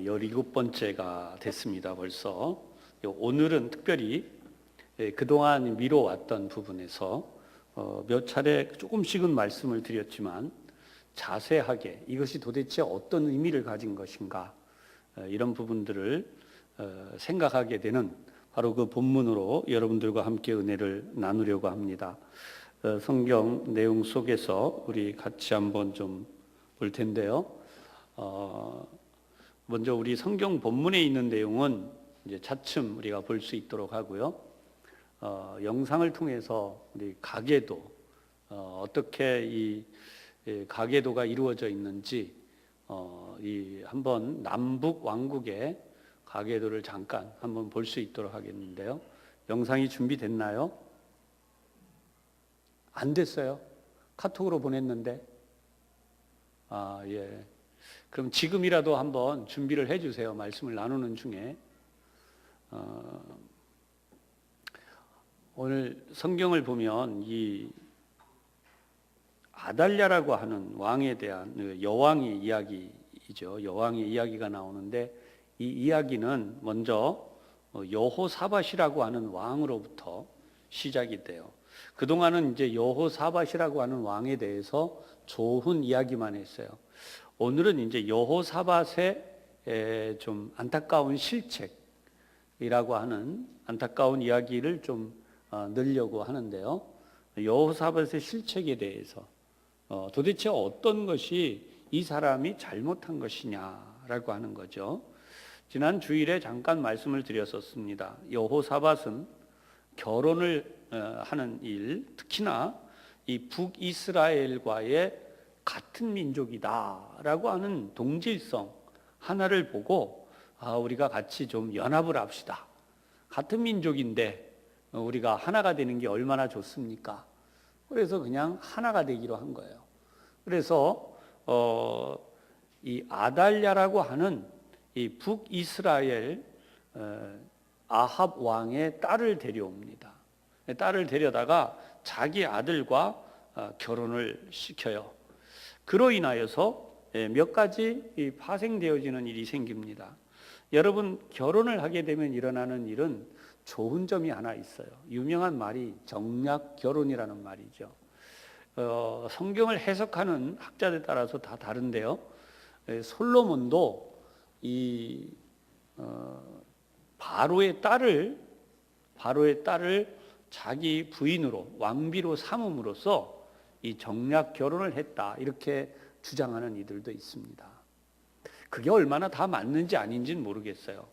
17번째가 됐습니다. 벌써. 오늘은 특별히 그동안 미뤄왔던 부분에서 몇 차례 조금씩은 말씀을 드렸지만 자세하게 이것이 도대체 어떤 의미를 가진 것인가, 이런 부분들을 생각하게 되는 바로 그 본문으로 여러분들과 함께 은혜를 나누려고 합니다. 성경 내용 속에서 우리 같이 한번 좀 볼 텐데요. 먼저 우리 성경 본문에 있는 내용은 이제 차츰 우리가 볼 수 있도록 하고요. 영상을 통해서 우리 가계도, 어떻게 이 가계도가 이루어져 있는지, 이 한번 남북 왕국의 가계도를 잠깐 한번 볼 수 있도록 하겠는데요. 영상이 준비됐나요? 안 됐어요? 카톡으로 보냈는데. 예. 그럼 지금이라도 한번 준비를 해주세요. 말씀을 나누는 중에. 오늘 성경을 보면 이 아달랴라고 하는 왕에 대한 여왕의 이야기이죠. 여왕의 이야기가 나오는데 이 이야기는 먼저 여호사밧이라고 하는 왕으로부터 시작이 돼요. 그동안은 이제 여호사밧이라고 하는 왕에 대해서 좋은 이야기만 했어요. 오늘은 이제 여호사밧의 좀 안타까운 실책이라고 하는 안타까운 이야기를 좀 넣으려고 하는데요. 여호사밧의 실책에 대해서 도대체 어떤 것이 이 사람이 잘못한 것이냐라고 하는 거죠. 지난 주일에 잠깐 말씀을 드렸었습니다. 여호사밧은 결혼을 하는 일, 특히나 이 북이스라엘과의 같은 민족이다라고 하는 동질성 하나를 보고 우리가 같이 좀 연합을 합시다. 같은 민족인데 우리가 하나가 되는 게 얼마나 좋습니까? 그래서 그냥 하나가 되기로 한 거예요. 그래서 이 아달랴라고 하는 이 북이스라엘 아합 왕의 딸을 데려옵니다. 딸을 데려다가 자기 아들과 결혼을 시켜요. 그로 인하여서 몇 가지 파생되어지는 일이 생깁니다. 여러분, 결혼을 하게 되면 일어나는 일은 좋은 점이 하나 있어요. 유명한 말이 정략 결혼이라는 말이죠. 성경을 해석하는 학자들 따라서 다 다른데요. 솔로몬도 이 바로의 딸을 자기 부인으로, 왕비로 삼음으로써 이 정략 결혼을 했다, 이렇게 주장하는 이들도 있습니다. 그게 얼마나 다 맞는지 아닌지는 모르겠어요.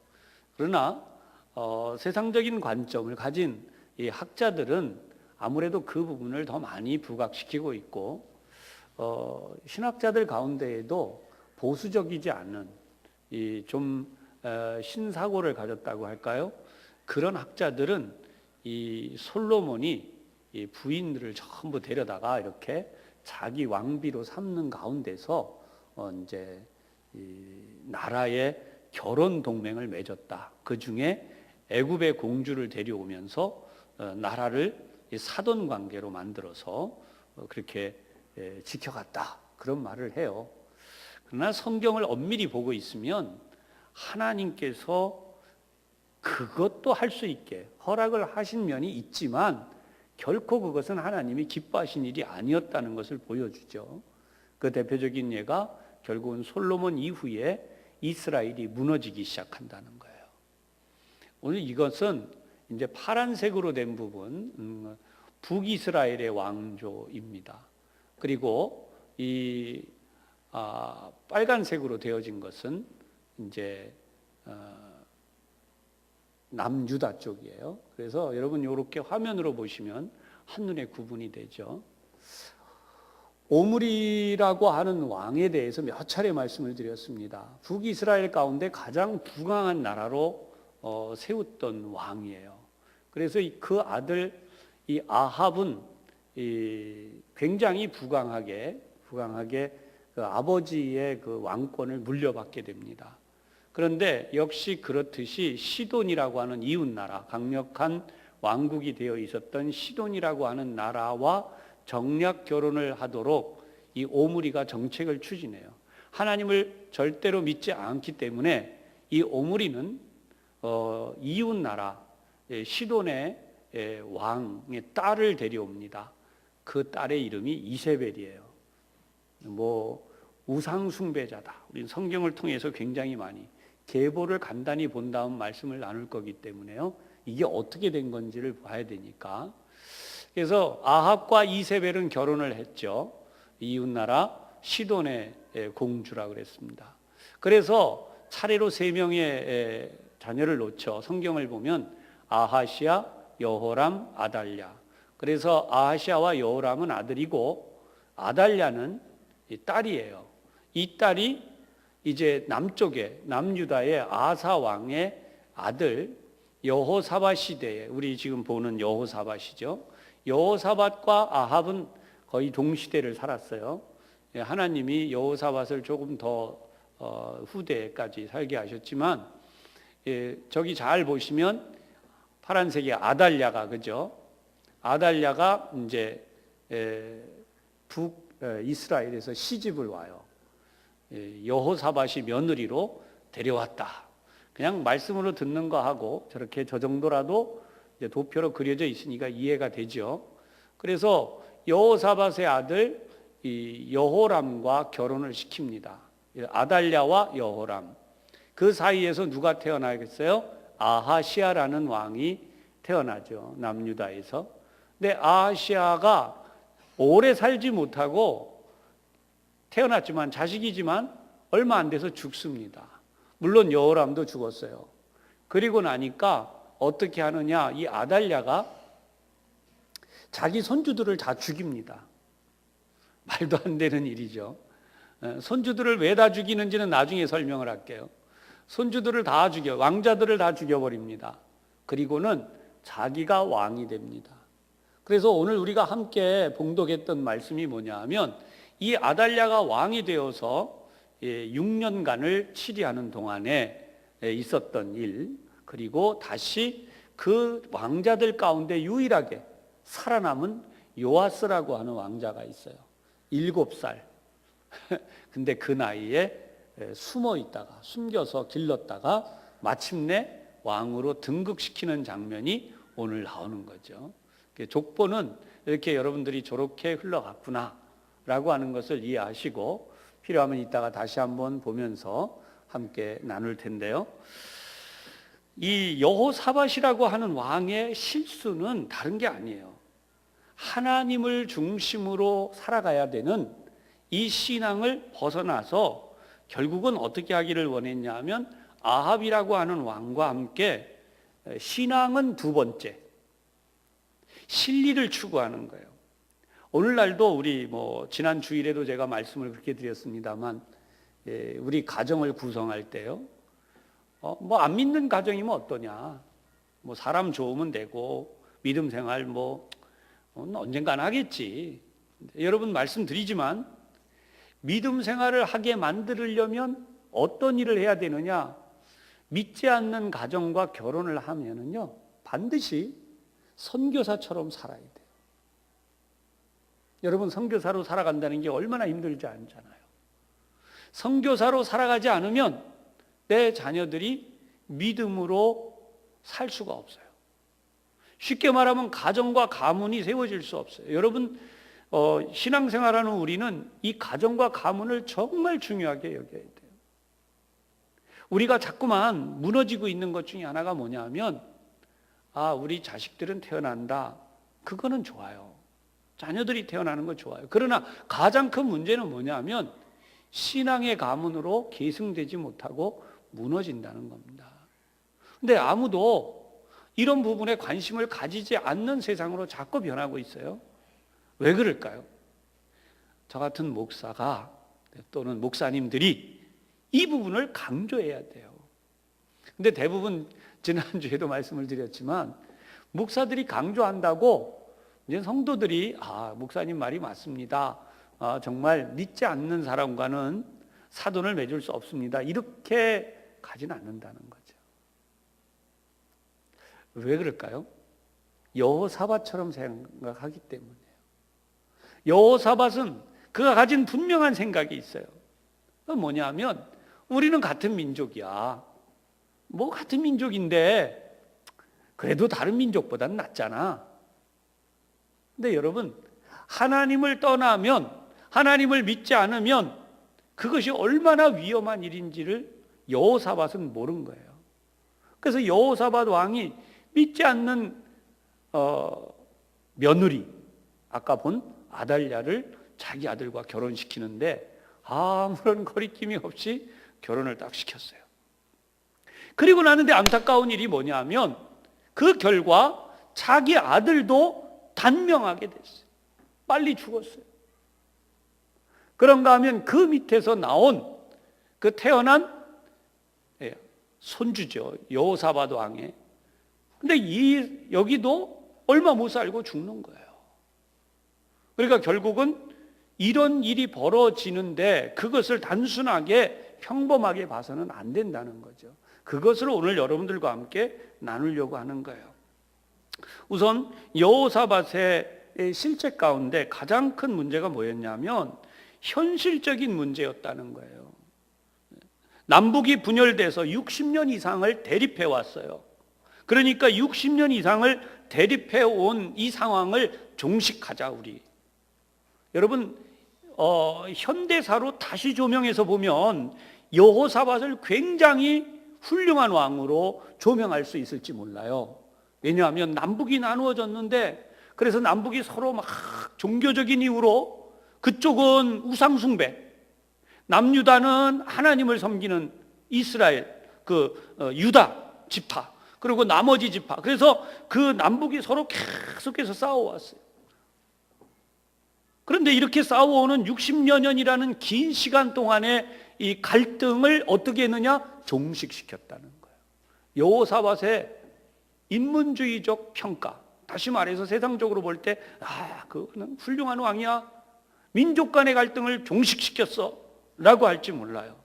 그러나 세상적인 관점을 가진 이 학자들은 아무래도 그 부분을 더 많이 부각시키고 있고, 신학자들 가운데에도 보수적이지 않은 이 좀 신사고를 가졌다고 할까요? 그런 학자들은 이 솔로몬이 이 부인들을 전부 데려다가 이렇게 자기 왕비로 삼는 가운데서 이제 이 나라의 결혼 동맹을 맺었다. 그 중에 애굽의 공주를 데려오면서 나라를 사돈 관계로 만들어서 그렇게 지켜갔다, 그런 말을 해요. 그러나 성경을 엄밀히 보고 있으면 하나님께서 그것도 할 수 있게 허락을 하신 면이 있지만 결코 그것은 하나님이 기뻐하신 일이 아니었다는 것을 보여주죠. 그 대표적인 예가 결국은 솔로몬 이후에 이스라엘이 무너지기 시작한다는 거예요. 오늘 이것은 이제 파란색으로 된 부분, 북이스라엘의 왕조입니다. 그리고 이 빨간색으로 되어진 것은 이제 남유다 쪽이에요. 그래서 여러분 이렇게 화면으로 보시면 한눈에 구분이 되죠. 오므리라고 하는 왕에 대해서 몇 차례 말씀을 드렸습니다. 북이스라엘 가운데 가장 부강한 나라로 세웠던 왕이에요. 그래서 그 아들 이 아합은 굉장히 부강하게 그 아버지의 그 왕권을 물려받게 됩니다. 그런데 역시 그렇듯이 시돈이라고 하는 이웃나라, 강력한 왕국이 되어 있었던 시돈이라고 하는 나라와 정략 결혼을 하도록 이 오므리가 정책을 추진해요. 하나님을 절대로 믿지 않기 때문에 이 오므리는 이웃 나라 시돈의 왕의 딸을 데려옵니다. 그 딸의 이름이 이세벨이에요. 뭐 우상 숭배자다. 우리는 성경을 통해서 굉장히 많이 계보를 간단히 본 다음 말씀을 나눌 거기 때문에요. 이게 어떻게 된 건지를 봐야 되니까. 그래서 아합과 이세벨은 결혼을 했죠. 이웃나라 시돈의 공주라 그랬습니다. 그래서 차례로 세 명의 자녀를 놓쳐 성경을 보면 아하시아, 여호람, 아달랴. 그래서 아하시아와 여호람은 아들이고 아달랴는 딸이에요. 이 딸이 이제 남쪽에 남유다의 아사 왕의 아들 여호사밧 시대에, 우리 지금 보는 여호사밧이죠. 여호사밧과 아합은 거의 동시대를 살았어요. 하나님이 여호사밧을 조금 더 후대까지 살게 하셨지만, 저기 잘 보시면 파란색이 아달랴가, 그죠? 아달랴가 이제 북 이스라엘에서 시집을 와요. 여호사밧이 며느리로 데려왔다. 그냥 말씀으로 듣는 거 하고 저렇게 저 정도라도 이제 도표로 그려져 있으니까 이해가 되죠. 그래서 여호사밧의 아들 이 여호람과 결혼을 시킵니다. 아달랴와 여호람. 그 사이에서 누가 태어나겠어요? 아하시아라는 왕이 태어나죠. 남유다에서. 근데 아하시아가 오래 살지 못하고 태어났지만 자식이지만 얼마 안 돼서 죽습니다. 물론 여호람도 죽었어요. 그리고 나니까 어떻게 하느냐, 이 아달랴가 자기 손주들을 다 죽입니다. 말도 안 되는 일이죠. 손주들을 왜 다 죽이는지는 나중에 설명을 할게요. 손주들을 다 죽여, 왕자들을 다 죽여버립니다. 그리고는 자기가 왕이 됩니다. 그래서 오늘 우리가 함께 봉독했던 말씀이 뭐냐 하면, 이 아달랴가 왕이 되어서 6년간을 치리하는 동안에 있었던 일, 그리고 다시 그 왕자들 가운데 유일하게 살아남은 요아스라고 하는 왕자가 있어요. 7살. 근데 그 나이에 숨어 있다가, 숨겨서 길렀다가 마침내 왕으로 등극시키는 장면이 오늘 나오는 거죠. 족보는 이렇게 여러분들이 저렇게 흘러갔구나 라고 하는 것을 이해하시고, 필요하면 이따가 다시 한번 보면서 함께 나눌 텐데요. 이 여호사밧이라고 하는 왕의 실수는 다른 게 아니에요. 하나님을 중심으로 살아가야 되는 이 신앙을 벗어나서 결국은 어떻게 하기를 원했냐 하면, 아합이라고 하는 왕과 함께 신앙은 두 번째, 실리를 추구하는 거예요. 오늘날도 우리 지난 주일에도 제가 말씀을 그렇게 드렸습니다만, 우리 가정을 구성할 때요, 안 믿는 가정이면 어떠냐, 사람 좋으면 되고 믿음 생활 언젠간 하겠지. 여러분 말씀드리지만, 믿음 생활을 하게 만들려면 어떤 일을 해야 되느냐? 믿지 않는 가정과 결혼을 하면은요, 반드시 선교사처럼 살아야 돼요. 여러분, 선교사로 살아간다는 게 얼마나 힘들지 않잖아요. 선교사로 살아가지 않으면 내 자녀들이 믿음으로 살 수가 없어요. 쉽게 말하면 가정과 가문이 세워질 수 없어요. 여러분, 신앙생활하는 우리는 이 가정과 가문을 정말 중요하게 여겨야 돼요. 우리가 자꾸만 무너지고 있는 것 중에 하나가 뭐냐 하면, 우리 자식들은 태어난다. 그거는 좋아요. 자녀들이 태어나는 거 좋아요. 그러나 가장 큰 문제는 뭐냐 하면, 신앙의 가문으로 계승되지 못하고 무너진다는 겁니다. 근데 아무도 이런 부분에 관심을 가지지 않는 세상으로 자꾸 변하고 있어요. 왜 그럴까요? 저 같은 목사가 또는 목사님들이 이 부분을 강조해야 돼요. 근데 대부분 지난주에도 말씀을 드렸지만, 목사들이 강조한다고 이제 성도들이 목사님 말이 맞습니다. 정말 믿지 않는 사람과는 사돈을 맺을 수 없습니다. 이렇게 가지는 않는다는 거죠. 왜 그럴까요? 여호사밧처럼 생각하기 때문이에요. 여호사밧은 그가 가진 분명한 생각이 있어요. 그건 뭐냐면, 우리는 같은 민족이야. 뭐 같은 민족인데 그래도 다른 민족보다는 낫잖아. 근데 여러분, 하나님을 떠나면, 하나님을 믿지 않으면 그것이 얼마나 위험한 일인지를 여호사밧은 모른 거예요. 그래서 여호사밧 왕이 믿지 않는 며느리, 아까 본 아달랴를 자기 아들과 결혼시키는데 아무런 거리낌이 없이 결혼을 딱 시켰어요. 그리고 나는데 안타까운 일이 뭐냐면 그 결과 자기 아들도 단명하게 됐어요. 빨리 죽었어요. 그런가 하면 그 밑에서 나온 그 태어난 손주죠. 여호사밧 왕의. 근데 여기도 얼마 못 살고 죽는 거예요. 그러니까 결국은 이런 일이 벌어지는데 그것을 단순하게 평범하게 봐서는 안 된다는 거죠. 그것을 오늘 여러분들과 함께 나누려고 하는 거예요. 우선 여호사밧의 실제 가운데 가장 큰 문제가 뭐였냐면 현실적인 문제였다는 거예요. 남북이 분열돼서 60년 이상을 대립해 왔어요. 그러니까 60년 이상을 대립해 온 이 상황을 종식하자 우리. 여러분 현대사로 다시 조명해서 보면 여호사밧을 굉장히 훌륭한 왕으로 조명할 수 있을지 몰라요. 왜냐하면 남북이 나누어졌는데 그래서 남북이 서로 막 종교적인 이유로 그쪽은 우상숭배, 남유다는 하나님을 섬기는 이스라엘, 유다 지파, 그리고 나머지 지파. 그래서 그 남북이 서로 계속해서 싸워왔어요. 그런데 이렇게 싸워오는 60여 년이라는 긴 시간 동안에 이 갈등을 어떻게 했느냐? 종식시켰다는 거예요. 여호사밧의 인문주의적 평가, 다시 말해서 세상적으로 볼 때 그거는 훌륭한 왕이야, 민족 간의 갈등을 종식시켰어 라고 할지 몰라요.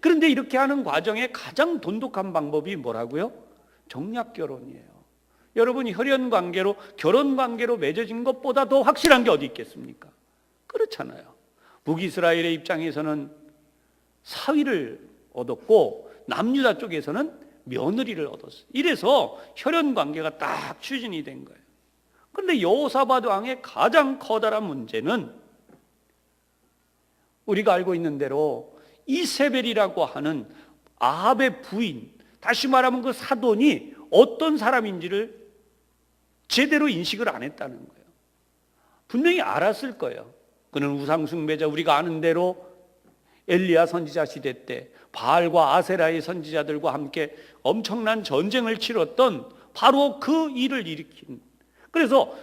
그런데 이렇게 하는 과정에 가장 돈독한 방법이 뭐라고요? 정략결혼이에요. 여러분이 혈연관계로, 결혼관계로 맺어진 것보다 더 확실한 게 어디 있겠습니까? 그렇잖아요. 북이스라엘의 입장에서는 사위를 얻었고 남유다 쪽에서는 며느리를 얻었어요. 이래서 혈연관계가 딱 추진이 된 거예요. 그런데 여호사밧 왕의 가장 커다란 문제는 우리가 알고 있는 대로 이세벨이라고 하는 아합의 부인, 다시 말하면 그 사돈이 어떤 사람인지를 제대로 인식을 안 했다는 거예요. 분명히 알았을 거예요. 그는 우상숭배자, 우리가 아는 대로 엘리야 선지자 시대 때 바알과 아세라의 선지자들과 함께 엄청난 전쟁을 치렀던 바로 그 일을 일으킨. 그래서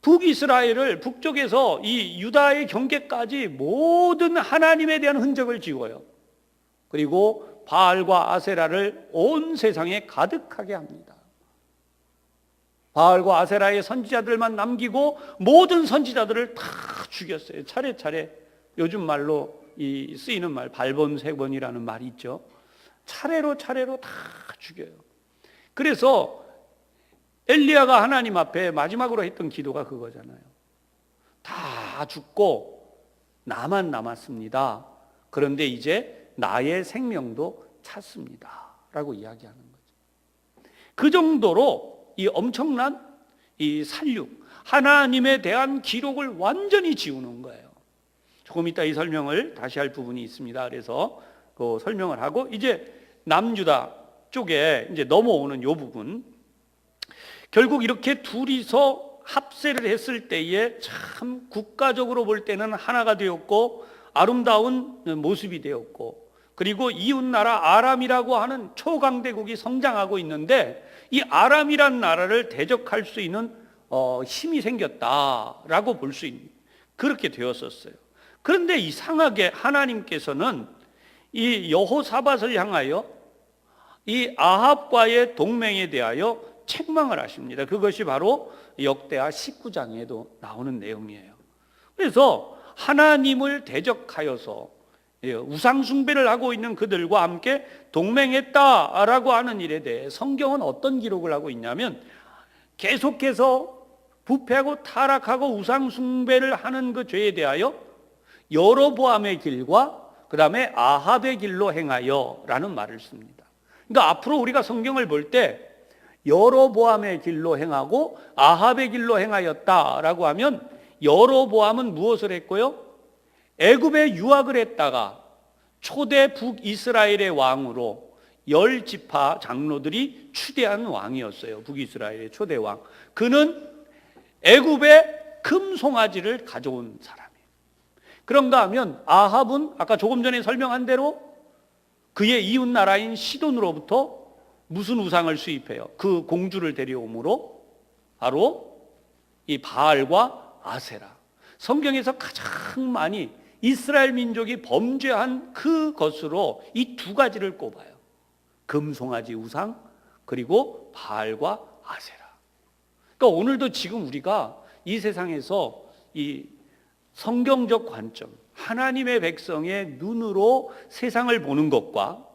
북이스라엘을 북쪽에서 이 유다의 경계까지 모든 하나님에 대한 흔적을 지워요. 그리고 바알과 아세라를 온 세상에 가득하게 합니다. 바알과 아세라의 선지자들만 남기고 모든 선지자들을 다 죽였어요. 차례차례. 요즘 말로 쓰이는 말 발본색본이라는 말이 있죠. 차례로 다 죽여요. 그래서 엘리야가 하나님 앞에 마지막으로 했던 기도가 그거잖아요. 다 죽고 나만 남았습니다. 그런데 이제 나의 생명도 찾습니다 라고 이야기하는 거죠. 그 정도로 이 엄청난 이 살육, 하나님에 대한 기록을 완전히 지우는 거예요. 조금 이따 이 설명을 다시 할 부분이 있습니다. 그래서 그 설명을 하고 이제 남유다 쪽에 이제 넘어오는 이 부분, 결국 이렇게 둘이서 합세를 했을 때에 참 국가적으로 볼 때는 하나가 되었고 아름다운 모습이 되었고, 그리고 이웃나라 아람이라고 하는 초강대국이 성장하고 있는데 이 아람이란 나라를 대적할 수 있는 힘이 생겼다라고 볼 수 있는, 그렇게 되었었어요. 그런데 이상하게 하나님께서는 이 여호사밧을 향하여 이 아합과의 동맹에 대하여 책망을 하십니다. 그것이 바로 역대하 19장에도 나오는 내용이에요. 그래서 하나님을 대적하여서 우상숭배를 하고 있는 그들과 함께 동맹했다라고 하는 일에 대해 성경은 어떤 기록을 하고 있냐면, 계속해서 부패하고 타락하고 우상숭배를 하는 그 죄에 대하여 여로보암의 길과 그 다음에 아합의 길로 행하여 라는 말을 씁니다. 그러니까 앞으로 우리가 성경을 볼 때 여로보암의 길로 행하고 아합의 길로 행하였다라고 하면, 여로보암은 무엇을 했고요? 애굽에 유학을 했다가 초대 북이스라엘의 왕으로 10지파 장로들이 추대한 왕이었어요. 북이스라엘의 초대 왕. 그는 애굽에 금송아지를 가져온 사람이에요. 그런가 하면 아합은 아까 조금 전에 설명한 대로 그의 이웃 나라인 시돈으로부터 무슨 우상을 수입해요? 그 공주를 데려오므로 바로 이 바알과 아세라. 성경에서 가장 많이 이스라엘 민족이 범죄한 그것으로 이 두 가지를 꼽아요. 금송아지 우상, 그리고 바알과 아세라. 그러니까 오늘도 지금 우리가 이 세상에서 이 성경적 관점, 하나님의 백성의 눈으로 세상을 보는 것과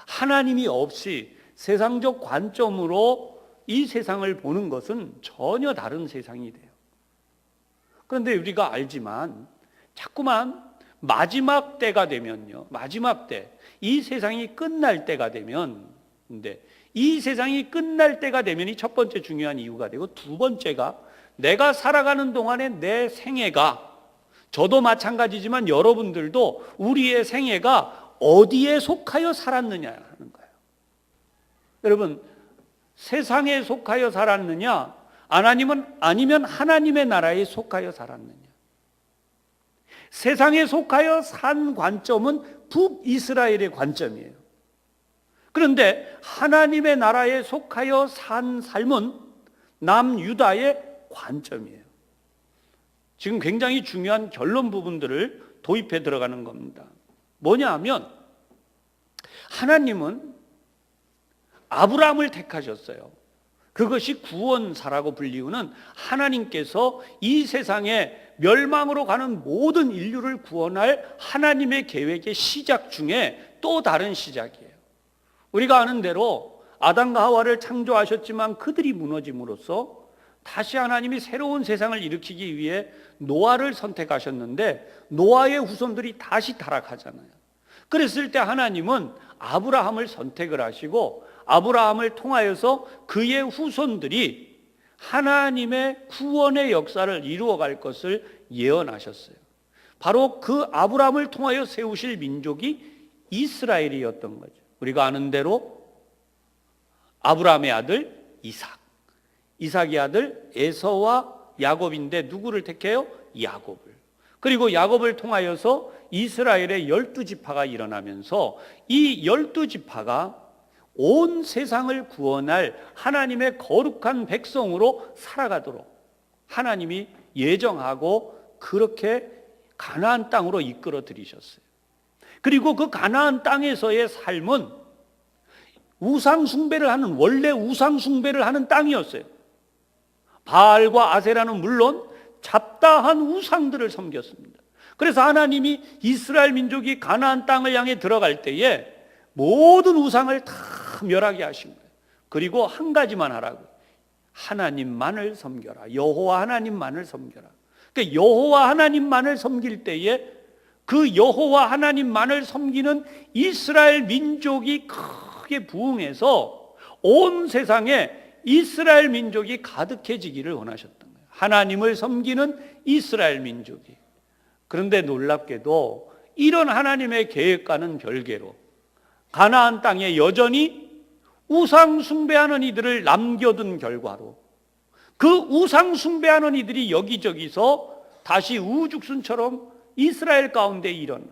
하나님이 없이 세상적 관점으로 이 세상을 보는 것은 전혀 다른 세상이 돼요. 그런데 우리가 알지만 자꾸만 마지막 때가 되면요, 마지막 때, 이 세상이 끝날 때가 되면, 근데 이 세상이 끝날 때가 되면이 첫 번째 중요한 이유가 되고, 두 번째가 내가 살아가는 동안에 내 생애가, 저도 마찬가지지만 여러분들도 우리의 생애가 어디에 속하여 살았느냐 하는 거예요. 여러분, 세상에 속하여 살았느냐, 아니면 하나님의 나라에 속하여 살았느냐. 세상에 속하여 산 관점은 북이스라엘의 관점이에요. 그런데 하나님의 나라에 속하여 산 삶은 남유다의 관점이에요. 지금 굉장히 중요한 결론 부분들을 도입해 들어가는 겁니다. 뭐냐 하면, 하나님은 아브라함을 택하셨어요. 그것이 구원사라고 불리우는 하나님께서 이 세상에 멸망으로 가는 모든 인류를 구원할 하나님의 계획의 시작 중에 또 다른 시작이에요. 우리가 아는 대로 아담과 하와를 창조하셨지만 그들이 무너짐으로써 다시 하나님이 새로운 세상을 일으키기 위해 노아를 선택하셨는데, 노아의 후손들이 다시 타락하잖아요. 그랬을 때 하나님은 아브라함을 선택을 하시고, 아브라함을 통하여서 그의 후손들이 하나님의 구원의 역사를 이루어갈 것을 예언하셨어요. 바로 그 아브라함을 통하여 세우실 민족이 이스라엘이었던 거죠. 우리가 아는 대로 아브라함의 아들 이삭, 이삭의 아들 에서와 야곱인데 누구를 택해요? 야곱을. 그리고 야곱을 통하여서 이스라엘의 12지파가 일어나면서 이 12지파가 온 세상을 구원할 하나님의 거룩한 백성으로 살아가도록 하나님이 예정하고 그렇게 가나안 땅으로 이끌어 들이셨어요. 그리고 그 가나안 땅에서의 삶은 우상 숭배를 하는, 원래 우상 숭배를 하는 땅이었어요. 바알과 아세라는 물론 잡다한 우상들을 섬겼습니다. 그래서 하나님이 이스라엘 민족이 가나안 땅을 향해 들어갈 때에 모든 우상을 다 멸하게 하신 거예요. 그리고 한 가지만 하라고, 하나님만을 섬겨라. 여호와 하나님만을 섬겨라. 그러니까 여호와 하나님만을 섬길 때에 그 여호와 하나님만을 섬기는 이스라엘 민족이 크게 부흥해서 온 세상에 이스라엘 민족이 가득해지기를 원하셨던 거예요. 하나님을 섬기는 이스라엘 민족이. 그런데 놀랍게도 이런 하나님의 계획과는 별개로 가나안 땅에 여전히 우상 숭배하는 이들을 남겨둔 결과로 그 우상 숭배하는 이들이 여기저기서 다시 우죽순처럼 이스라엘 가운데 일어나요.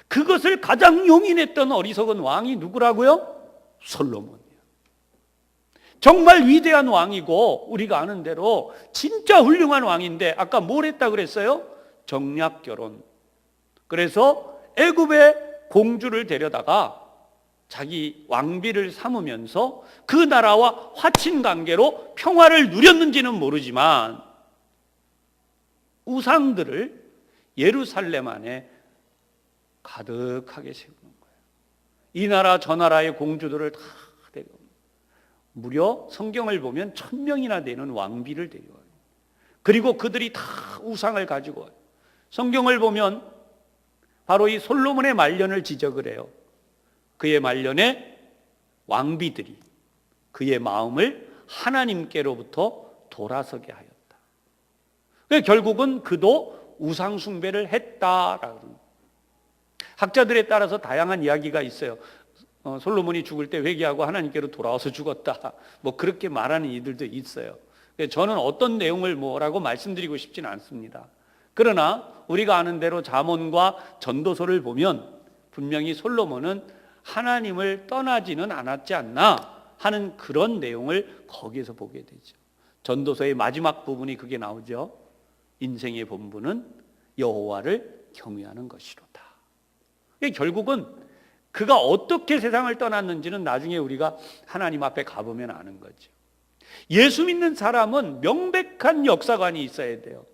그것을 가장 용인했던 어리석은 왕이 누구라고요? 솔로몬이에요. 정말 위대한 왕이고 우리가 아는 대로 진짜 훌륭한 왕인데 아까 뭘 했다 그랬어요? 정략 결혼. 그래서 애굽의 공주를 데려다가 자기 왕비를 삼으면서 그 나라와 화친 관계로 평화를 누렸는지는 모르지만 우상들을 예루살렘 안에 가득하게 세우는 거예요. 이 나라 저 나라의 공주들을 다 데려옵니다. 무려 성경을 보면 1000명이나 되는 왕비를 데려와요. 그리고 그들이 다 우상을 가지고 와요. 성경을 보면 바로 이 솔로몬의 말년을 지적을 해요. 그의 말년에 왕비들이 그의 마음을 하나님께로부터 돌아서게 하였다. 결국은 그도 우상 숭배를 했다라고. 학자들에 따라서 다양한 이야기가 있어요. 솔로몬이 죽을 때 회개하고 하나님께로 돌아와서 죽었다. 뭐 그렇게 말하는 이들도 있어요. 저는 어떤 내용을 뭐라고 말씀드리고 싶지는 않습니다. 그러나 우리가 아는 대로 잠언과 전도서를 보면 분명히 솔로몬은 하나님을 떠나지는 않았지 않나 하는 그런 내용을 거기에서 보게 되죠. 전도서의 마지막 부분이 그게 나오죠. 인생의 본분은 여호와를 경외하는 것이로다. 결국은 그가 어떻게 세상을 떠났는지는 나중에 우리가 하나님 앞에 가보면 아는 거죠. 예수 믿는 사람은 명백한 역사관이 있어야 돼요.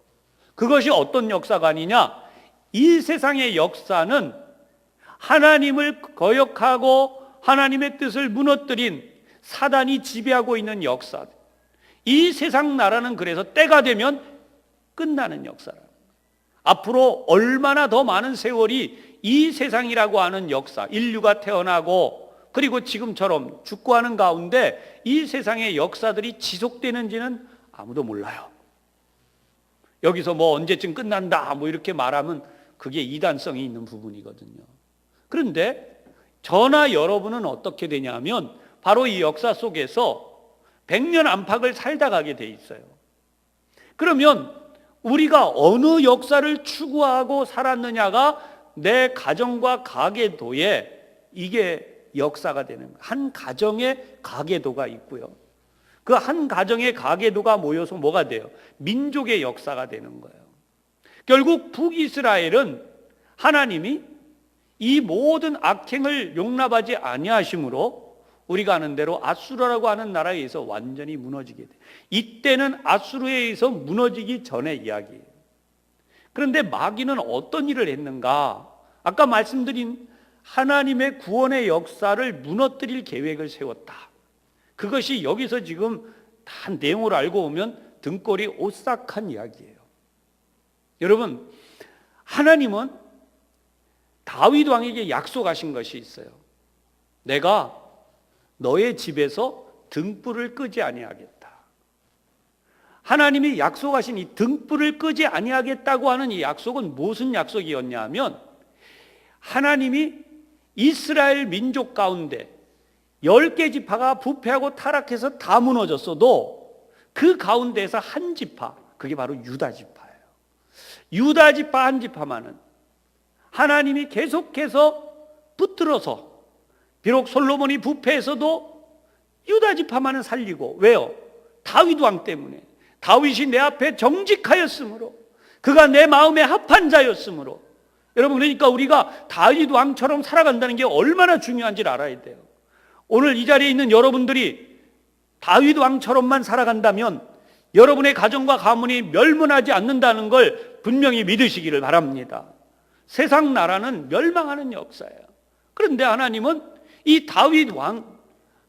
그것이 어떤 역사관이냐? 이 세상의 역사는 하나님을 거역하고 하나님의 뜻을 무너뜨린 사단이 지배하고 있는 역사. 이 세상 나라는 그래서 때가 되면 끝나는 역사라. 앞으로 얼마나 더 많은 세월이 이 세상이라고 하는 역사, 인류가 태어나고 그리고 지금처럼 죽고하는 가운데 이 세상의 역사들이 지속되는지는 아무도 몰라요. 여기서 뭐 언제쯤 끝난다 뭐 이렇게 말하면 그게 이단성이 있는 부분이거든요. 그런데 저나 여러분은 어떻게 되냐면 바로 이 역사 속에서 100년 안팎을 살다 가게 돼 있어요. 그러면 우리가 어느 역사를 추구하고 살았느냐가 내 가정과 가계도에 이게 역사가 되는 거예요. 한 가정의 가계도가 있고요. 그 한 가정의 가계도가 모여서 뭐가 돼요? 민족의 역사가 되는 거예요. 결국 북이스라엘은 하나님이 이 모든 악행을 용납하지 아니하심으로 우리가 아는 대로 아수르라고 하는 나라에 의해서 완전히 무너지게 돼요. 이때는 아수르에 의해서 무너지기 전의 이야기예요. 그런데 마귀는 어떤 일을 했는가? 아까 말씀드린 하나님의 구원의 역사를 무너뜨릴 계획을 세웠다. 그것이 여기서 지금 다 내용을 알고 오면 등골이 오싹한 이야기예요. 여러분, 하나님은 다윗 왕에게 약속하신 것이 있어요. 내가 너의 집에서 등불을 끄지 아니하겠다. 하나님이 약속하신 이 등불을 끄지 아니하겠다고 하는 이 약속은 무슨 약속이었냐면 하나님이 이스라엘 민족 가운데 10개 지파가 부패하고 타락해서 다 무너졌어도 그 가운데에서 한 지파, 그게 바로 유다 지파예요. 유다 지파 한 지파만은 하나님이 계속해서 붙들어서 비록 솔로몬이 부패해서도 유다 지파만은 살리고, 왜요? 다윗 왕 때문에. 다윗이 내 앞에 정직하였으므로, 그가 내 마음에 합한 자였으므로. 여러분, 그러니까 우리가 다윗 왕처럼 살아간다는 게 얼마나 중요한지를 알아야 돼요. 오늘 이 자리에 있는 여러분들이 다윗 왕처럼만 살아간다면 여러분의 가정과 가문이 멸문하지 않는다는 걸 분명히 믿으시기를 바랍니다. 세상 나라는 멸망하는 역사예요. 그런데 하나님은 이 다윗 왕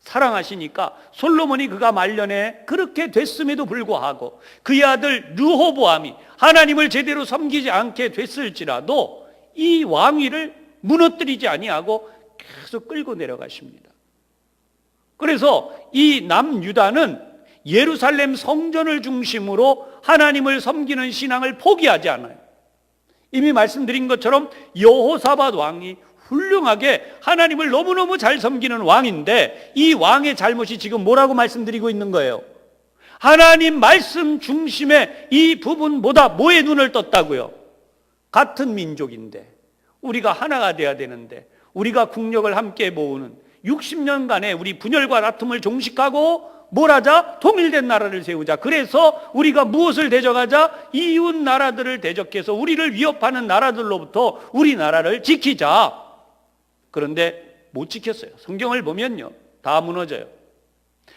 사랑하시니까 솔로몬이 그가 말년에 그렇게 됐음에도 불구하고 그의 아들 르호보암이 하나님을 제대로 섬기지 않게 됐을지라도 이 왕위를 무너뜨리지 아니하고 계속 끌고 내려가십니다. 그래서 이 남유다는 예루살렘 성전을 중심으로 하나님을 섬기는 신앙을 포기하지 않아요. 이미 말씀드린 것처럼 여호사밧 왕이 훌륭하게 하나님을 너무너무 잘 섬기는 왕인데 이 왕의 잘못이 지금 뭐라고 말씀드리고 있는 거예요? 하나님 말씀 중심의 이 부분보다 뭐에 눈을 떴다고요? 같은 민족인데 우리가 하나가 돼야 되는데 우리가 국력을 함께 모으는 60년간의 우리 분열과 다툼을 종식하고 뭘 하자? 통일된 나라를 세우자. 그래서 우리가 무엇을 대적하자? 이웃 나라들을 대적해서 우리를 위협하는 나라들로부터 우리나라를 지키자. 그런데 못 지켰어요. 성경을 보면요, 다 무너져요.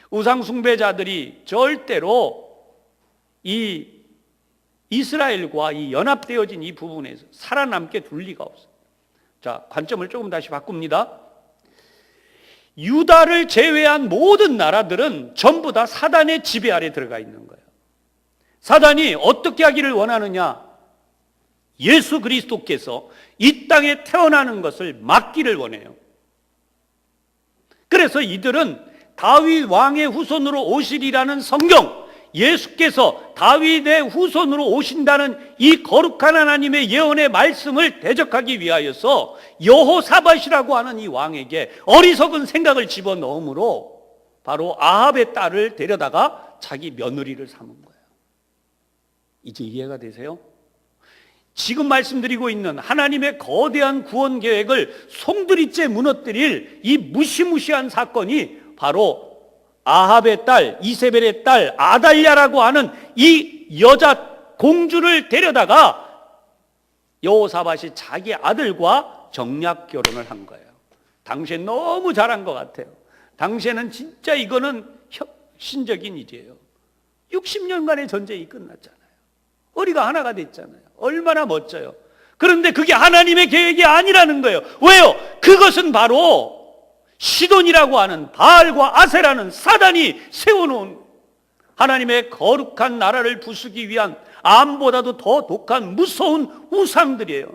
우상 숭배자들이 절대로 이 이스라엘과 이 연합되어진 이 부분에서 살아남게 둘 리가 없어요. 자, 관점을 조금 다시 바꿉니다. 유다를 제외한 모든 나라들은 전부 다 사단의 지배 아래 들어가 있는 거예요. 사단이 어떻게 하기를 원하느냐? 예수 그리스도께서 이 땅에 태어나는 것을 막기를 원해요. 그래서 이들은 다윗 왕의 후손으로 오시리라는 성경, 예수께서 다윗의 후손으로 오신다는 이 거룩한 하나님의 예언의 말씀을 대적하기 위하여서 여호사밧이라고 하는 이 왕에게 어리석은 생각을 집어넣음으로 바로 아합의 딸을 데려다가 자기 며느리를 삼은 거예요. 이제 이해가 되세요? 지금 말씀드리고 있는 하나님의 거대한 구원 계획을 송두리째 무너뜨릴 이 무시무시한 사건이 바로 아합의 딸, 이세벨의 딸 아달랴라고 하는 이 여자 공주를 데려다가 여호사밧이 자기 아들과 정략 결혼을 한 거예요. 당시에 너무 잘한 것 같아요. 당시에는 진짜 이거는 혁신적인 일이에요. 60년간의 전쟁이 끝났잖아요. 우리가 하나가 됐잖아요. 얼마나 멋져요. 그런데 그게 하나님의 계획이 아니라는 거예요. 왜요? 그것은 바로 시돈이라고 하는 바알과 아세라는 사단이 세워놓은 하나님의 거룩한 나라를 부수기 위한 암보다도 더 독한 무서운 우상들이에요.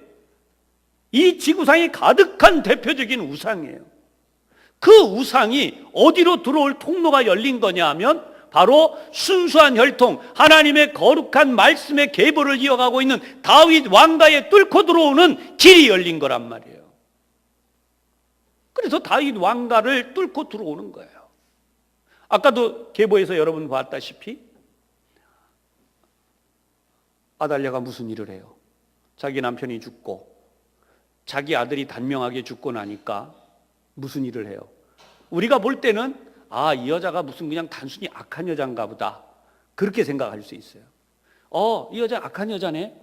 이 지구상에 가득한 대표적인 우상이에요. 그 우상이 어디로 들어올 통로가 열린 거냐 하면 바로 순수한 혈통, 하나님의 거룩한 말씀의 계보를 이어가고 있는 다윗 왕가에 뚫고 들어오는 길이 열린 거란 말이에요. 그래서 다윗 왕가를 뚫고 들어오는 거예요. 아까도 계보에서 여러분 봤다시피 아달랴가 무슨 일을 해요? 자기 남편이 죽고 자기 아들이 단명하게 죽고 나니까 무슨 일을 해요? 우리가 볼 때는 이 여자가 무슨 그냥 단순히 악한 여자인가 보다, 그렇게 생각할 수 있어요. 이 여자 악한 여자네.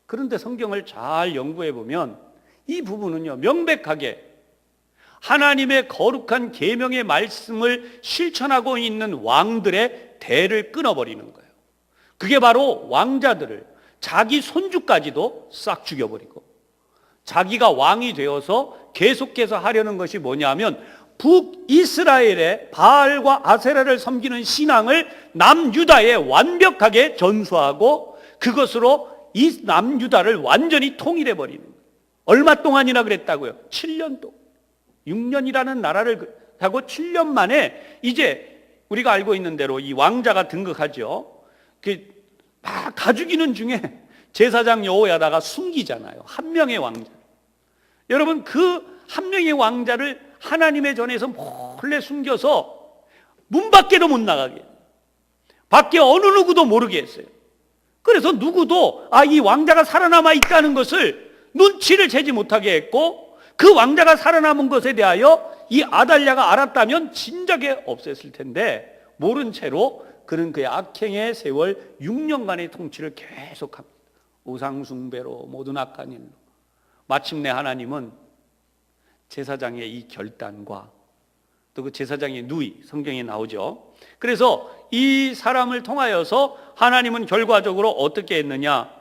그런데 성경을 잘 연구해 보면 이 부분은요, 명백하게 하나님의 거룩한 계명의 말씀을 실천하고 있는 왕들의 대를 끊어버리는 거예요. 그게 바로 왕자들을, 자기 손주까지도 싹 죽여버리고 자기가 왕이 되어서 계속해서 하려는 것이 뭐냐면 북이스라엘의 바알과 아세라를 섬기는 신앙을 남유다에 완벽하게 전수하고 그것으로 이 남유다를 완전히 통일해버리는 거예요. 얼마 동안이나 그랬다고요? 7년 동안. 6년이라는 나라를 하고 7년 만에 이제 우리가 알고 있는 대로 이 왕자가 등극하죠. 막 가죽이는 중에 제사장 여호야다가 숨기잖아요. 한 명의 왕자. 여러분, 그 한 명의 왕자를 하나님의 전에서 몰래 숨겨서 문 밖에도 못 나가게, 밖에 어느 누구도 모르게 했어요. 그래서 누구도 이 왕자가 살아남아 있다는 것을 눈치를 채지 못하게 했고, 그 왕자가 살아남은 것에 대하여 이 아달랴가 알았다면 진작에 없앴을 텐데 모른 채로 그는 그의 악행의 세월 6년간의 통치를 계속합니다. 우상숭배로 모든 악한 일로. 마침내 하나님은 제사장의 이 결단과 또 그 제사장의 누이, 성경에 나오죠. 그래서 이 사람을 통하여서 하나님은 결과적으로 어떻게 했느냐,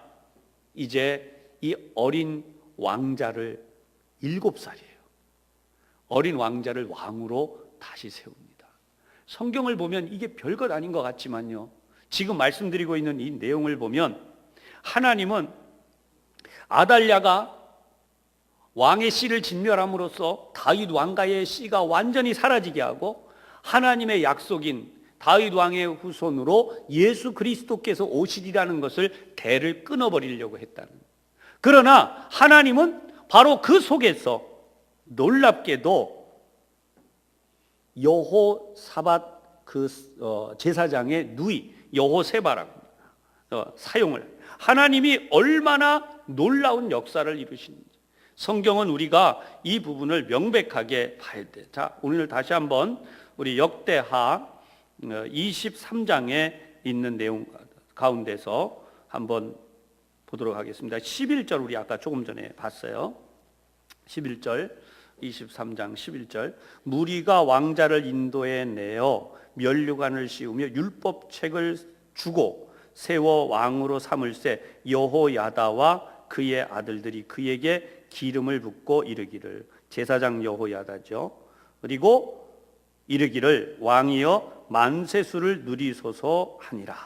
이제 이 어린 왕자를 7살이에요. 어린 왕자를 왕으로 다시 세웁니다. 성경을 보면 이게 별것 아닌 것 같지만요, 지금 말씀드리고 있는 이 내용을 보면 하나님은 아달랴가 왕의 씨를 진멸함으로써 다윗 왕가의 씨가 완전히 사라지게 하고 하나님의 약속인 다윗 왕의 후손으로 예수 그리스도께서 오시리라는 것을 대를 끊어버리려고 했다는. 그러나 하나님은 바로 그 속에서 놀랍게도 여호사밧 제사장의 누이 여호세바라고 사용을, 하나님이 얼마나 놀라운 역사를 이루시는지 성경은 우리가 이 부분을 명백하게 봐야 돼요. 자, 오늘 다시 한번 우리 역대하 23장에 있는 내용 가운데서 한번 보도록 하겠습니다. 11절 우리 아까 조금 전에 봤어요. 11절, 23장 11절. 무리가 왕자를 인도해 내어 면류관을 씌우며 율법책을 주고 세워 왕으로 삼을새 여호야다와 그의 아들들이 그에게 기름을 붓고 이르기를, 제사장 여호야다죠. 그리고 이르기를 왕이여 만세수를 누리소서 하니라.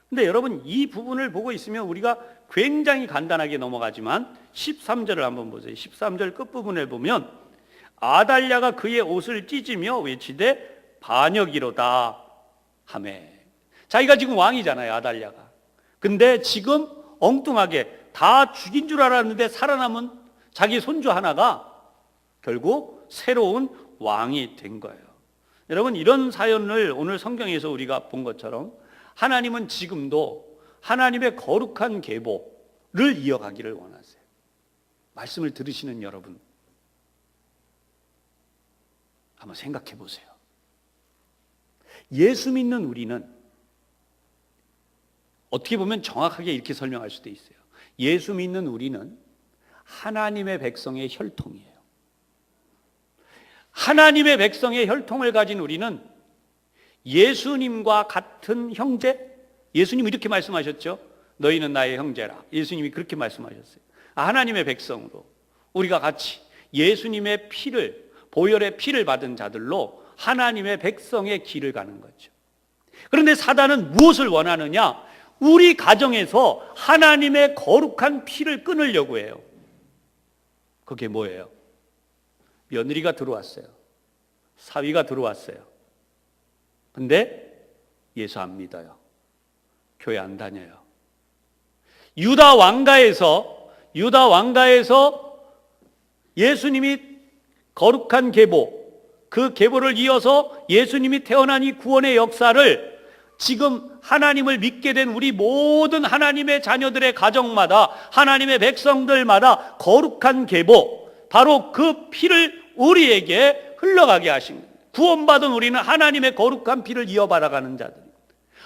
근데 여러분, 이 부분을 보고 있으면 우리가 굉장히 간단하게 넘어가지만 13절을 한번 보세요. 13절 끝부분에 보면 아달랴가 그의 옷을 찢으며 외치되 반역이로다 하매. 자기가 지금 왕이잖아요, 아달랴가. 근데 지금 엉뚱하게 다 죽인 줄 알았는데 살아남은 자기 손주 하나가 결국 새로운 왕이 된 거예요. 여러분, 이런 사연을 오늘 성경에서 우리가 본 것처럼 하나님은 지금도 하나님의 거룩한 계보를 이어가기를 원하세요. 말씀을 들으시는 여러분, 한번 생각해 보세요. 예수 믿는 우리는 어떻게 보면 정확하게 이렇게 설명할 수도 있어요. 예수 믿는 우리는 하나님의 백성의 혈통이에요. 하나님의 백성의 혈통을 가진 우리는 예수님과 같은 형제, 예수님이 이렇게 말씀하셨죠. 너희는 나의 형제라. 예수님이 그렇게 말씀하셨어요. 하나님의 백성으로 우리가 같이 예수님의 피를, 보혈의 피를 받은 자들로 하나님의 백성의 길을 가는 거죠. 그런데 사단은 무엇을 원하느냐? 우리 가정에서 하나님의 거룩한 피를 끊으려고 해요. 그게 뭐예요? 며느리가 들어왔어요. 사위가 들어왔어요. 근데 예수 안 믿어요. 교회 안 다녀요. 유다 왕가에서 예수님이 거룩한 계보, 그 계보를 이어서 예수님이 태어난 이 구원의 역사를 지금 하나님을 믿게 된 우리 모든 하나님의 자녀들의 가정마다, 하나님의 백성들마다 거룩한 계보, 바로 그 피를 우리에게 흘러가게 하신 거예요. 구원받은 우리는 하나님의 거룩한 피를 이어받아가는 자들,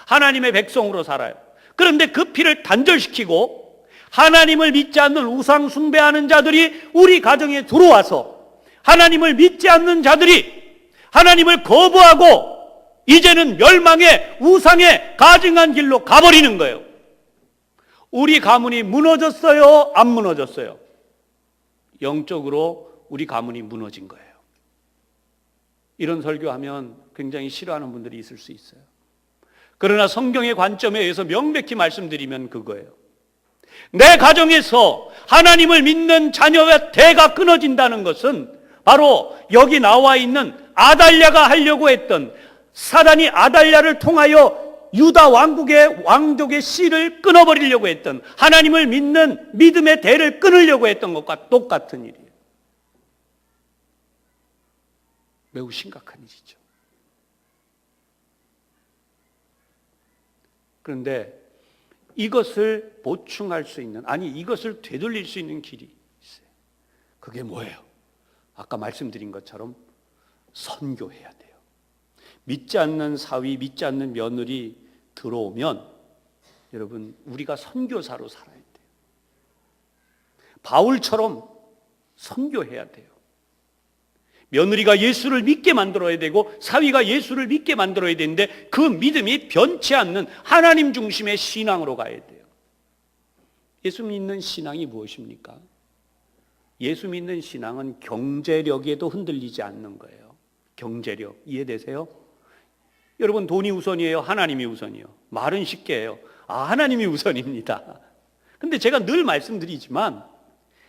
하나님의 백성으로 살아요. 그런데 그 피를 단절시키고 하나님을 믿지 않는 우상 숭배하는 자들이 우리 가정에 들어와서 하나님을 믿지 않는 자들이 하나님을 거부하고 이제는 멸망의 우상에 가증한 길로 가버리는 거예요. 우리 가문이 무너졌어요? 안 무너졌어요? 영적으로 우리 가문이 무너진 거예요. 이런 설교하면 굉장히 싫어하는 분들이 있을 수 있어요. 그러나 성경의 관점에 의해서 명백히 말씀드리면 그거예요. 내 가정에서 하나님을 믿는 자녀의 대가 끊어진다는 것은 바로 여기 나와 있는 아달랴가 하려고 했던, 사단이 아달랴를 통하여 유다 왕국의 왕족의 씨를 끊어버리려고 했던, 하나님을 믿는 믿음의 대를 끊으려고 했던 것과 똑같은 일이에요. 매우 심각한 일이죠. 그런데 이것을 보충할 수 있는, 아니 이것을 되돌릴 수 있는 길이 있어요. 그게 뭐예요? 아까 말씀드린 것처럼 선교해야 돼요. 믿지 않는 사위, 믿지 않는 며느리 들어오면 여러분, 우리가 선교사로 살아야 돼요. 바울처럼 선교해야 돼요. 며느리가 예수를 믿게 만들어야 되고 사위가 예수를 믿게 만들어야 되는데 그 믿음이 변치 않는 하나님 중심의 신앙으로 가야 돼요. 예수 믿는 신앙이 무엇입니까? 예수 믿는 신앙은 경제력에도 흔들리지 않는 거예요. 경제력, 이해되세요? 여러분, 돈이 우선이에요? 하나님이 우선이에요? 말은 쉽게 해요. 하나님이 우선입니다. 근데 제가 늘 말씀드리지만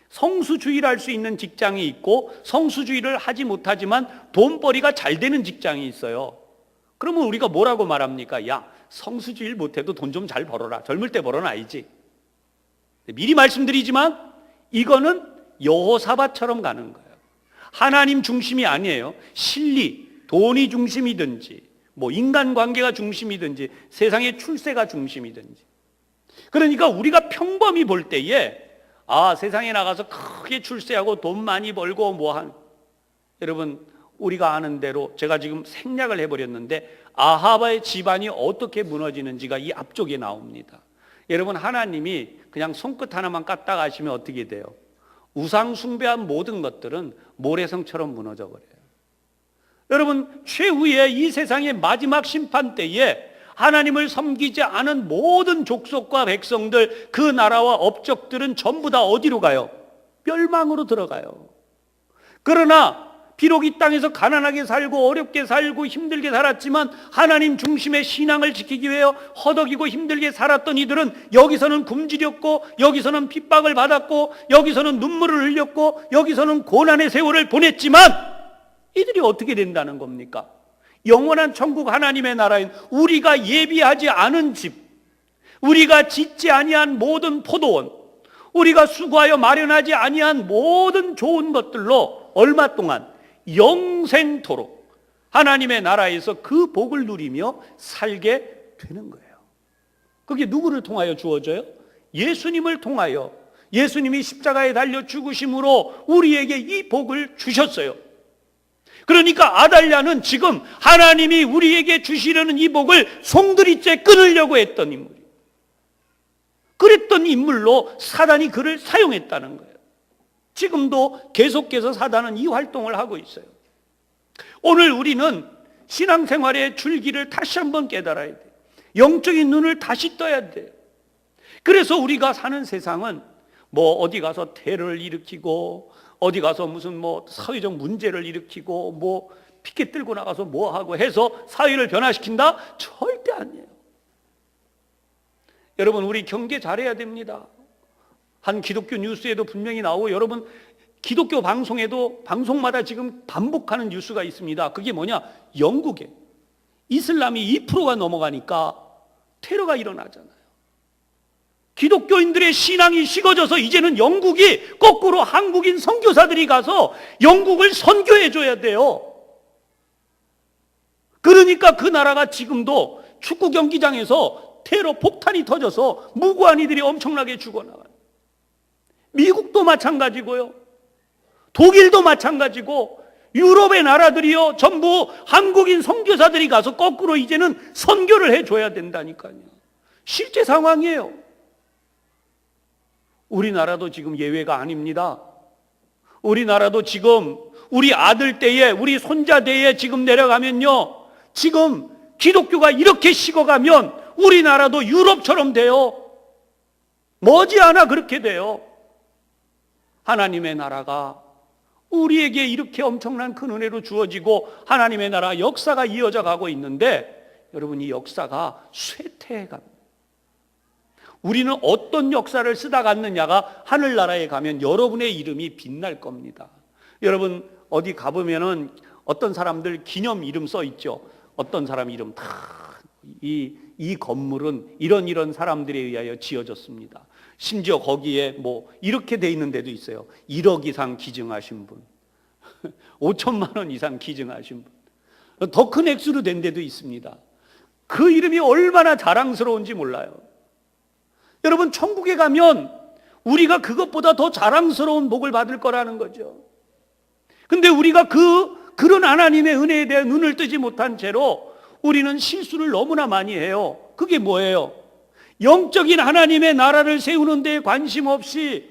성수주의를 할 수 있는 직장이 있고 성수주의를 하지 못하지만 돈벌이가 잘 되는 직장이 있어요. 그러면 우리가 뭐라고 말합니까? 야, 성수주의를 못해도 돈 좀 잘 벌어라. 젊을 때 벌어놔야지. 미리 말씀드리지만 이거는 여호사밧처럼 가는 거예요. 하나님 중심이 아니에요. 실리, 돈이 중심이든지 인간관계가 중심이든지 세상의 출세가 중심이든지. 그러니까 우리가 평범히 볼 때에 세상에 나가서 크게 출세하고 돈 많이 벌고 여러분, 우리가 아는 대로 제가 지금 생략을 해버렸는데 아하바의 집안이 어떻게 무너지는지가 이 앞쪽에 나옵니다. 여러분, 하나님이 그냥 손끝 하나만 까딱 하시면 어떻게 돼요? 우상 숭배한 모든 것들은 모래성처럼 무너져 버려요. 여러분, 최후의 이 세상의 마지막 심판 때에 하나님을 섬기지 않은 모든 족속과 백성들, 그 나라와 업적들은 전부 다 어디로 가요? 멸망으로 들어가요. 그러나 비록 이 땅에서 가난하게 살고 어렵게 살고 힘들게 살았지만 하나님 중심의 신앙을 지키기 위해 허덕이고 힘들게 살았던 이들은 여기서는 굶주렸고 여기서는 핍박을 받았고 여기서는 눈물을 흘렸고 여기서는 고난의 세월을 보냈지만 이들이 어떻게 된다는 겁니까? 영원한 천국 하나님의 나라인 우리가 예비하지 않은 집, 우리가 짓지 아니한 모든 포도원, 우리가 수고하여 마련하지 아니한 모든 좋은 것들로 얼마 동안 영생토록 하나님의 나라에서 그 복을 누리며 살게 되는 거예요. 그게 누구를 통하여 주어져요? 예수님을 통하여. 예수님이 십자가에 달려 죽으심으로 우리에게 이 복을 주셨어요. 그러니까 아달랴는 지금 하나님이 우리에게 주시려는 이 복을 송두리째 끊으려고 했던 인물이에요. 그랬던 인물로 사단이 그를 사용했다는 거예요. 지금도 계속해서 사단은 이 활동을 하고 있어요. 오늘 우리는 신앙생활의 줄기를 다시 한번 깨달아야 돼요. 영적인 눈을 다시 떠야 돼요. 그래서 우리가 사는 세상은 뭐 어디 가서 테러를 일으키고 어디 가서 무슨 뭐 사회적 문제를 일으키고 뭐 피켓 들고 나가서 뭐 하고 해서 사회를 변화시킨다? 절대 아니에요. 여러분, 우리 경계 잘해야 됩니다. 한 기독교 뉴스에도 분명히 나오고, 여러분 기독교 방송에도 방송마다 지금 반복하는 뉴스가 있습니다. 그게 뭐냐? 영국에 이슬람이 2%가 넘어가니까 테러가 일어나잖아요. 기독교인들의 신앙이 식어져서 이제는 영국이 거꾸로 한국인 선교사들이 가서 영국을 선교해 줘야 돼요. 그러니까 그 나라가 지금도 축구 경기장에서 테러 폭탄이 터져서 무고한 이들이 엄청나게 죽어나가요. 미국도 마찬가지고요. 독일도 마찬가지고, 유럽의 나라들이요, 전부 한국인 선교사들이 가서 거꾸로 이제는 선교를 해줘야 된다니까요. 실제 상황이에요. 우리나라도 지금 예외가 아닙니다. 우리나라도 지금 우리 아들 때에, 우리 손자 때에 지금 내려가면요, 지금 기독교가 이렇게 식어가면 우리나라도 유럽처럼 돼요. 머지않아 그렇게 돼요. 하나님의 나라가 우리에게 이렇게 엄청난 큰 은혜로 주어지고 하나님의 나라 역사가 이어져 가고 있는데, 여러분, 이 역사가 쇠퇴해 갑니다. 우리는 어떤 역사를 쓰다 갔느냐가 하늘나라에 가면 여러분의 이름이 빛날 겁니다. 여러분 어디 가보면은 어떤 사람들 기념 이름 써 있죠. 어떤 사람 이름 다 이 건물은 이런 사람들에 의하여 지어졌습니다. 심지어 거기에 뭐 이렇게 돼 있는 데도 있어요. 1억 이상 기증하신 분, 5천만 원 이상 기증하신 분, 더 큰 액수로 된 데도 있습니다. 그 이름이 얼마나 자랑스러운지 몰라요. 여러분, 천국에 가면 우리가 그것보다 더 자랑스러운 복을 받을 거라는 거죠. 근데 우리가 그런 하나님의 은혜에 대해 눈을 뜨지 못한 채로 우리는 실수를 너무나 많이 해요. 그게 뭐예요? 영적인 하나님의 나라를 세우는 데에 관심 없이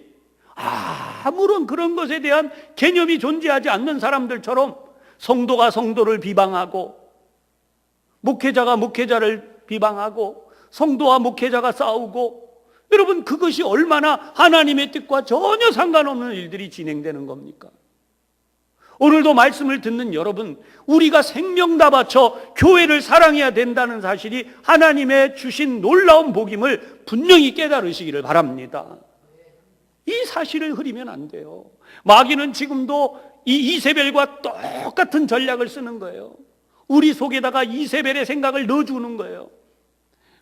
아무런 그런 것에 대한 개념이 존재하지 않는 사람들처럼 성도가 성도를 비방하고, 목회자가 목회자를 비방하고, 성도와 목회자가 싸우고, 여러분 그것이 얼마나 하나님의 뜻과 전혀 상관없는 일들이 진행되는 겁니까? 오늘도 말씀을 듣는 여러분, 우리가 생명 다 바쳐 교회를 사랑해야 된다는 사실이 하나님의 주신 놀라운 복임을 분명히 깨달으시기를 바랍니다. 이 사실을 흐리면 안 돼요. 마귀는 지금도 이 이세벨과 똑같은 전략을 쓰는 거예요. 우리 속에다가 이세벨의 생각을 넣어주는 거예요.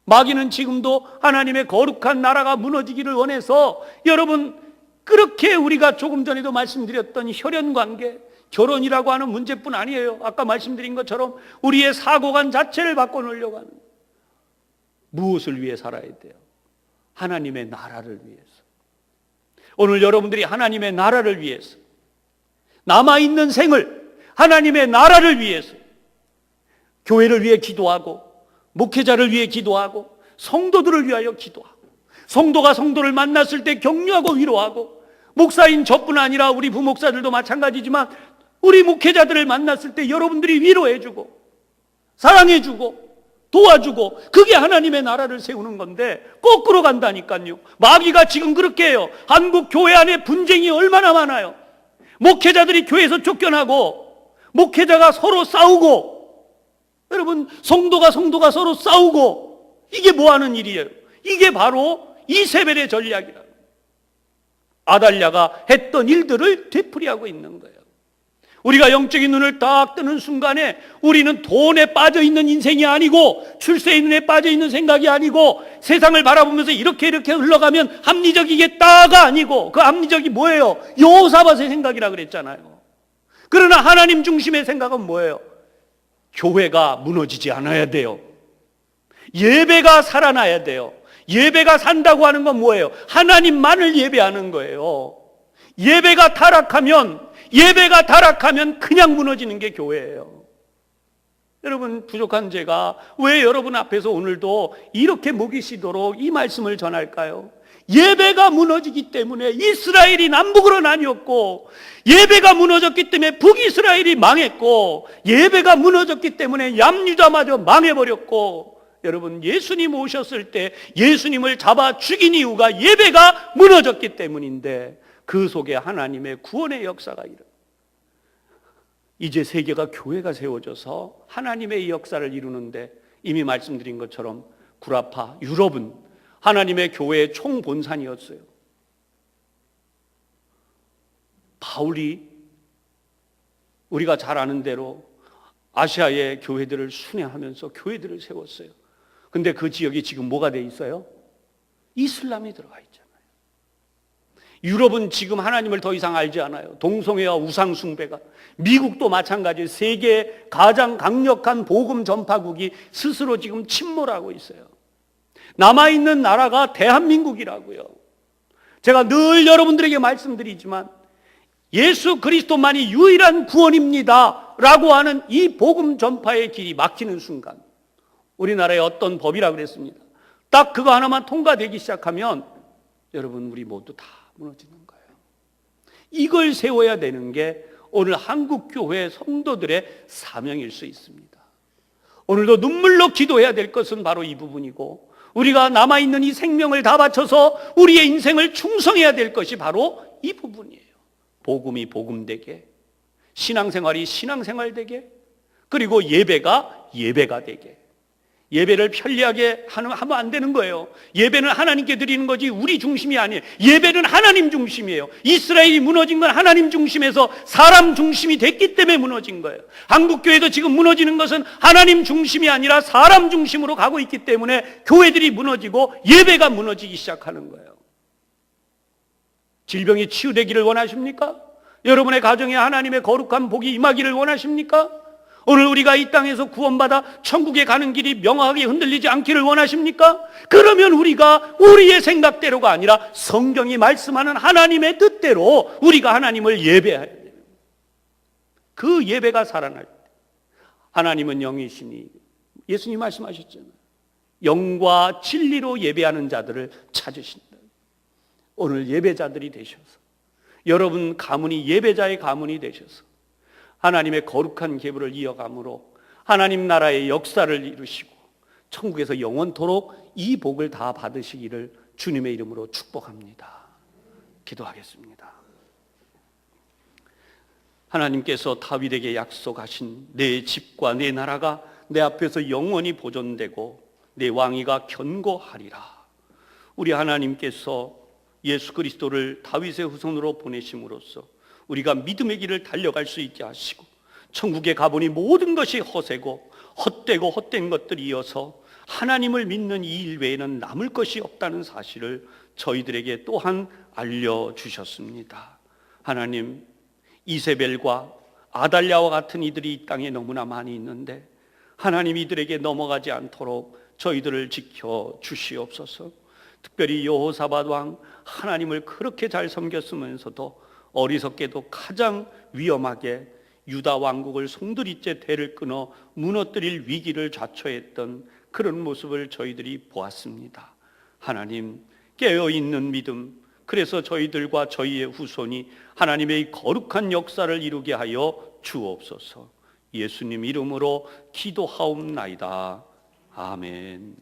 마귀는 지금도 하나님의 거룩한 나라가 무너지기를 원해서, 여러분 그렇게 우리가 조금 전에도 말씀드렸던 혈연관계, 결혼이라고 하는 문제뿐 아니에요. 아까 말씀드린 것처럼 우리의 사고관 자체를 바꿔놓으려고 하는, 무엇을 위해 살아야 돼요? 하나님의 나라를 위해서. 오늘 여러분들이 하나님의 나라를 위해서, 남아있는 생을 하나님의 나라를 위해서, 교회를 위해 기도하고, 목회자를 위해 기도하고, 성도들을 위하여 기도하고, 성도가 성도를 만났을 때 격려하고 위로하고, 목사인 저뿐 아니라 우리 부목사들도 마찬가지지만 우리 목회자들을 만났을 때 여러분들이 위로해주고 사랑해주고 도와주고, 그게 하나님의 나라를 세우는 건데 거꾸로 간다니까요. 마귀가 지금 그렇게 해요. 한국 교회 안에 분쟁이 얼마나 많아요. 목회자들이 교회에서 쫓겨나고, 목회자가 서로 싸우고, 여러분 성도가 서로 싸우고, 이게 뭐 하는 일이에요? 이게 바로 이세벨의 전략이라. 아달랴가 했던 일들을 되풀이하고 있는 거예요. 우리가 영적인 눈을 딱 뜨는 순간에 우리는 돈에 빠져 있는 인생이 아니고, 출세의 눈에 빠져 있는 생각이 아니고, 세상을 바라보면서 이렇게 흘러가면 합리적이겠다가 아니고, 그 합리적이 뭐예요? 여호사밧의 생각이라 그랬잖아요. 그러나 하나님 중심의 생각은 뭐예요? 교회가 무너지지 않아야 돼요. 예배가 살아나야 돼요. 예배가 산다고 하는 건 뭐예요? 하나님만을 예배하는 거예요. 예배가 타락하면 그냥 무너지는 게 교회예요. 여러분, 부족한 제가 왜 여러분 앞에서 오늘도 이렇게 목이 쉬도록 이 말씀을 전할까요? 예배가 무너지기 때문에 이스라엘이 남북으로 나뉘었고, 예배가 무너졌기 때문에 북이스라엘이 망했고, 예배가 무너졌기 때문에 남유다마저 망해버렸고, 여러분, 예수님 오셨을 때 예수님을 잡아 죽인 이유가 예배가 무너졌기 때문인데, 그 속에 하나님의 구원의 역사가 일어나. 이제 세계가 교회가 세워져서 하나님의 이 역사를 이루는데, 이미 말씀드린 것처럼 구라파, 유럽은 하나님의 교회의 총본산이었어요. 바울이 우리가 잘 아는 대로 아시아의 교회들을 순회하면서 교회들을 세웠어요. 근데 그 지역이 지금 뭐가 돼 있어요? 이슬람이 들어가 있잖아요. 유럽은 지금 하나님을 더 이상 알지 않아요. 동성애와 우상 숭배가. 미국도 마찬가지예요. 세계의 가장 강력한 복음 전파국이 스스로 지금 침몰하고 있어요. 남아있는 나라가 대한민국이라고요. 제가 늘 여러분들에게 말씀드리지만 예수 그리스도만이 유일한 구원입니다 라고 하는 이 복음 전파의 길이 막히는 순간, 우리나라의 어떤 법이라 그랬습니다. 딱 그거 하나만 통과되기 시작하면 여러분, 우리 모두 다 무너지는 거예요. 이걸 세워야 되는 게 오늘 한국교회 성도들의 사명일 수 있습니다. 오늘도 눈물로 기도해야 될 것은 바로 이 부분이고, 우리가 남아있는 이 생명을 다 바쳐서 우리의 인생을 충성해야 될 것이 바로 이 부분이에요. 복음이 복음되게, 신앙생활이 신앙생활되게, 그리고 예배가 예배가 되게. 예배를 편리하게 하면 안 되는 거예요. 예배는 하나님께 드리는 거지 우리 중심이 아니에요. 예배는 하나님 중심이에요. 이스라엘이 무너진 건 하나님 중심에서 사람 중심이 됐기 때문에 무너진 거예요. 한국교회도 지금 무너지는 것은 하나님 중심이 아니라 사람 중심으로 가고 있기 때문에 교회들이 무너지고 예배가 무너지기 시작하는 거예요. 질병이 치유되기를 원하십니까? 여러분의 가정에 하나님의 거룩한 복이 임하기를 원하십니까? 오늘 우리가 이 땅에서 구원받아 천국에 가는 길이 명확하게 흔들리지 않기를 원하십니까? 그러면 우리가 우리의 생각대로가 아니라 성경이 말씀하는 하나님의 뜻대로 우리가 하나님을 예배해야 돼요. 그 예배가 살아날 때, 하나님은 영이시니 예수님 말씀하셨잖아요. 영과 진리로 예배하는 자들을 찾으신다. 오늘 예배자들이 되셔서, 여러분 가문이 예배자의 가문이 되셔서 하나님의 거룩한 계보를 이어감으로 하나님 나라의 역사를 이루시고 천국에서 영원토록 이 복을 다 받으시기를 주님의 이름으로 축복합니다. 기도하겠습니다. 하나님께서 다윗에게 약속하신 내 집과 내 나라가 내 앞에서 영원히 보존되고 내 왕위가 견고하리라. 우리 하나님께서 예수 그리스도를 다윗의 후손으로 보내심으로써 우리가 믿음의 길을 달려갈 수 있게 하시고, 천국에 가보니 모든 것이 허세고 헛되고 헛된 것들이 이어서 하나님을 믿는 이 일 외에는 남을 것이 없다는 사실을 저희들에게 또한 알려주셨습니다. 하나님, 이세벨과 아달랴와 같은 이들이 이 땅에 너무나 많이 있는데 하나님, 이들에게 넘어가지 않도록 저희들을 지켜주시옵소서. 특별히 여호사밧 왕, 하나님을 그렇게 잘 섬겼으면서도 어리석게도 가장 위험하게 유다 왕국을 송두리째 대를 끊어 무너뜨릴 위기를 자초했던 그런 모습을 저희들이 보았습니다. 하나님, 깨어있는 믿음, 그래서 저희들과 저희의 후손이 하나님의 거룩한 역사를 이루게 하여 주옵소서. 예수님 이름으로 기도하옵나이다. 아멘.